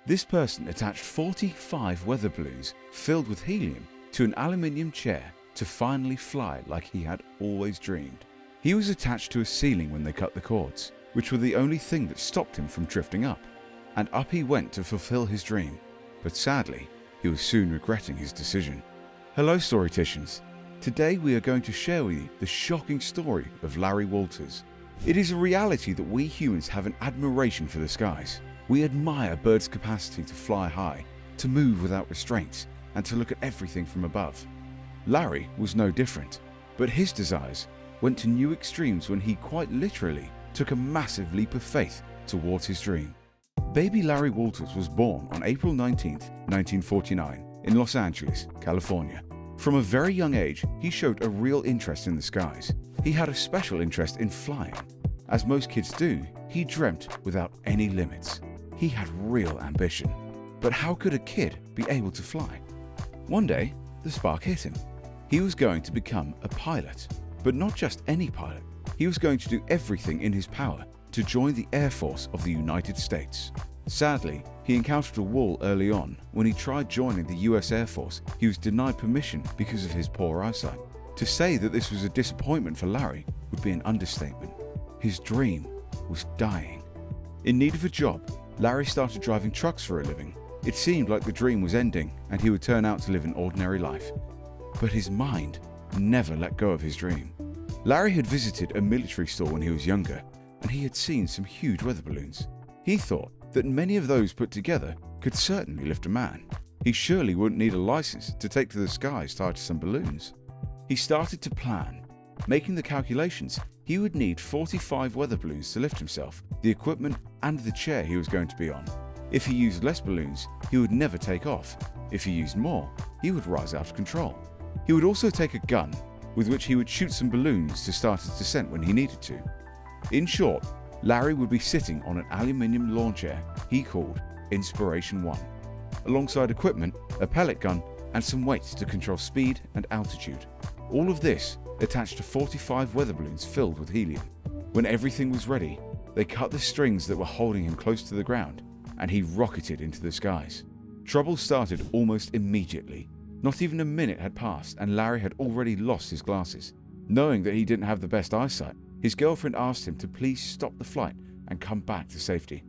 This person attached 45 weather balloons filled with helium to an aluminium chair to finally fly like he had always dreamed. He was attached to a ceiling when they cut the cords, which were the only thing that stopped him from drifting up. And up he went to fulfill his dream. But sadly, he was soon regretting his decision. Hello Storyticians! Today we are going to share with you the shocking story of Larry Walters. It is a reality that we humans have an admiration for the skies. We admire birds' capacity to fly high, to move without restraints, and to look at everything from above. Larry was no different, but his desires went to new extremes when he quite literally took a massive leap of faith towards his dream. Baby Larry Walters was born on April 19, 1949 in Los Angeles, California. From a very young age, he showed a real interest in the skies. He had a special interest in flying. As most kids do, he dreamt without any limits. He had real ambition. But how could a kid be able to fly? One day, the spark hit him. He was going to become a pilot, but not just any pilot. He was going to do everything in his power to join the Air Force of the United States. Sadly, he encountered a wall early on. When he tried joining the US Air Force, he was denied permission because of his poor eyesight. To say that this was a disappointment for Larry would be an understatement. His dream was dying. In need of a job, Larry started driving trucks for a living. It seemed like the dream was ending and he would turn out to live an ordinary life. But his mind never let go of his dream. Larry had visited a military store when he was younger, and he had seen some huge weather balloons. He thought that many of those put together could certainly lift a man. He surely wouldn't need a license to take to the skies tied to some balloons. He started to plan. Making the calculations, he would need 45 weather balloons to lift himself, the equipment and the chair he was going to be on. If he used less balloons, he would never take off. If he used more, he would rise out of control. He would also take a gun, with which he would shoot some balloons to start his descent when he needed to. In short, Larry would be sitting on an aluminium lawn chair he called Inspiration 1, alongside equipment, a pellet gun, and some weights to control speed and altitude. All of this attached to 45 weather balloons filled with helium. When everything was ready, they cut the strings that were holding him close to the ground, and he rocketed into the skies. Trouble started almost immediately. Not even a minute had passed and Larry had already lost his glasses. Knowing that he didn't have the best eyesight, his girlfriend asked him to please stop the flight and come back to safety.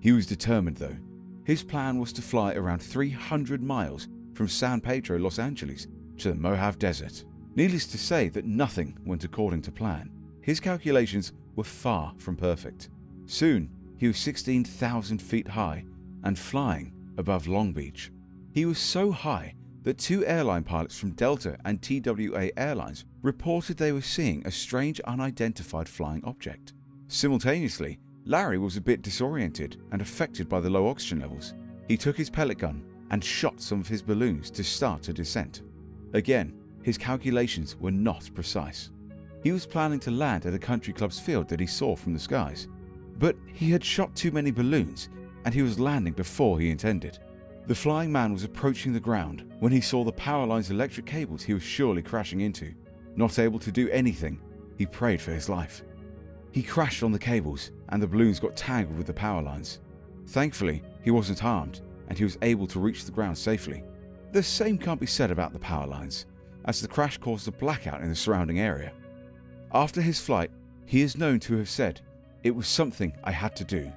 He was determined though. His plan was to fly around 300 miles from San Pedro, Los Angeles to the Mojave Desert. Needless to say that nothing went according to plan. His calculations were far from perfect. Soon, he was 16,000 feet high and flying above Long Beach. He was so high that two airline pilots from Delta and TWA Airlines reported they were seeing a strange unidentified flying object. Simultaneously, Larry was a bit disoriented and affected by the low oxygen levels. He took his pellet gun and shot some of his balloons to start a descent. Again, his calculations were not precise. He was planning to land at a country club's field that he saw from the skies, but he had shot too many balloons and he was landing before he intended. The flying man was approaching the ground when he saw the power line's electric cables he was surely crashing into. Not able to do anything, he prayed for his life. He crashed on the cables and the balloons got tangled with the power lines. Thankfully, he wasn't harmed and he was able to reach the ground safely. The same can't be said about the power lines, as the crash caused a blackout in the surrounding area. After his flight, he is known to have said, "It was something I had to do.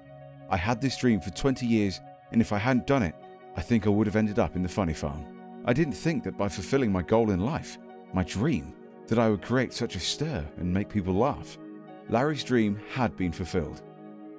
I had this dream for 20 years and if I hadn't done it, I think I would have ended up in the funny farm. I didn't think that by fulfilling my goal in life, my dream, that I would create such a stir and make people laugh." Larry's dream had been fulfilled,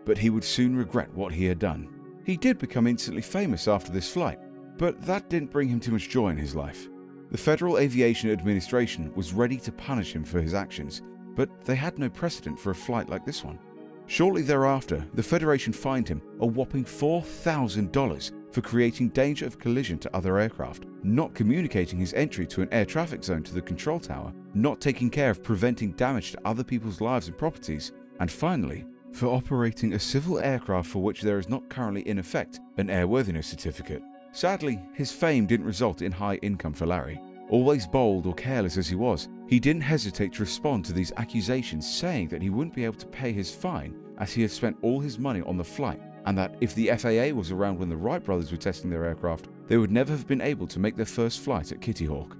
but he would soon regret what he had done. He did become instantly famous after this flight, but that didn't bring him too much joy in his life. The Federal Aviation Administration was ready to punish him for his actions, but they had no precedent for a flight like this one. Shortly thereafter, the Federation fined him a whopping $4,000 for creating danger of collision to other aircraft, not communicating his entry to an air traffic zone to the control tower, not taking care of preventing damage to other people's lives and properties, and finally, for operating a civil aircraft for which there is not currently in effect an airworthiness certificate. Sadly, his fame didn't result in high income for Larry. Always bold or careless as he was, he didn't hesitate to respond to these accusations, saying that he wouldn't be able to pay his fine as he had spent all his money on the flight and that if the FAA was around when the Wright brothers were testing their aircraft, they would never have been able to make their first flight at Kitty Hawk.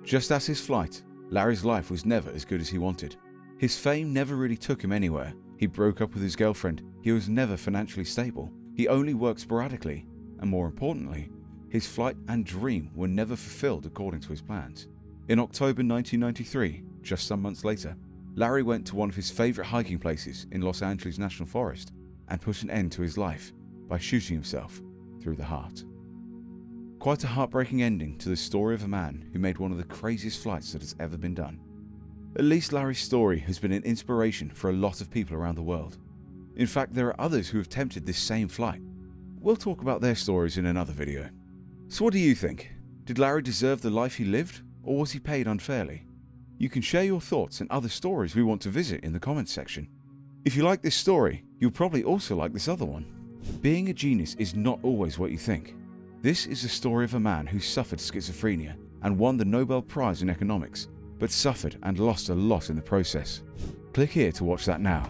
Just as his flight, Larry's life was never as good as he wanted. His fame never really took him anywhere. He broke up with his girlfriend, he was never financially stable, he only worked sporadically, and more importantly, his flight and dream were never fulfilled according to his plans. In October 1993, just some months later, Larry went to one of his favorite hiking places in Los Angeles National Forest and put an end to his life by shooting himself through the heart. Quite a heartbreaking ending to the story of a man who made one of the craziest flights that has ever been done. At least Larry's story has been an inspiration for a lot of people around the world. In fact, there are others who have attempted this same flight. We'll talk about their stories in another video. So what do you think? Did Larry deserve the life he lived, or was he paid unfairly? You can share your thoughts and other stories we want to visit in the comments section. If you like this story, you'll probably also like this other one. Being a genius is not always what you think. This is the story of a man who suffered schizophrenia and won the Nobel Prize in economics, but suffered and lost a lot in the process. Click here to watch that now.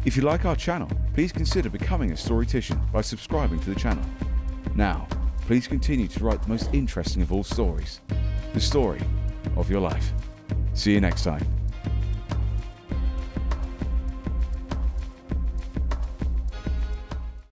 If you like our channel, please consider becoming a storytician by subscribing to the channel. Now, please continue to write the most interesting of all stories, the story of your life. See you next time.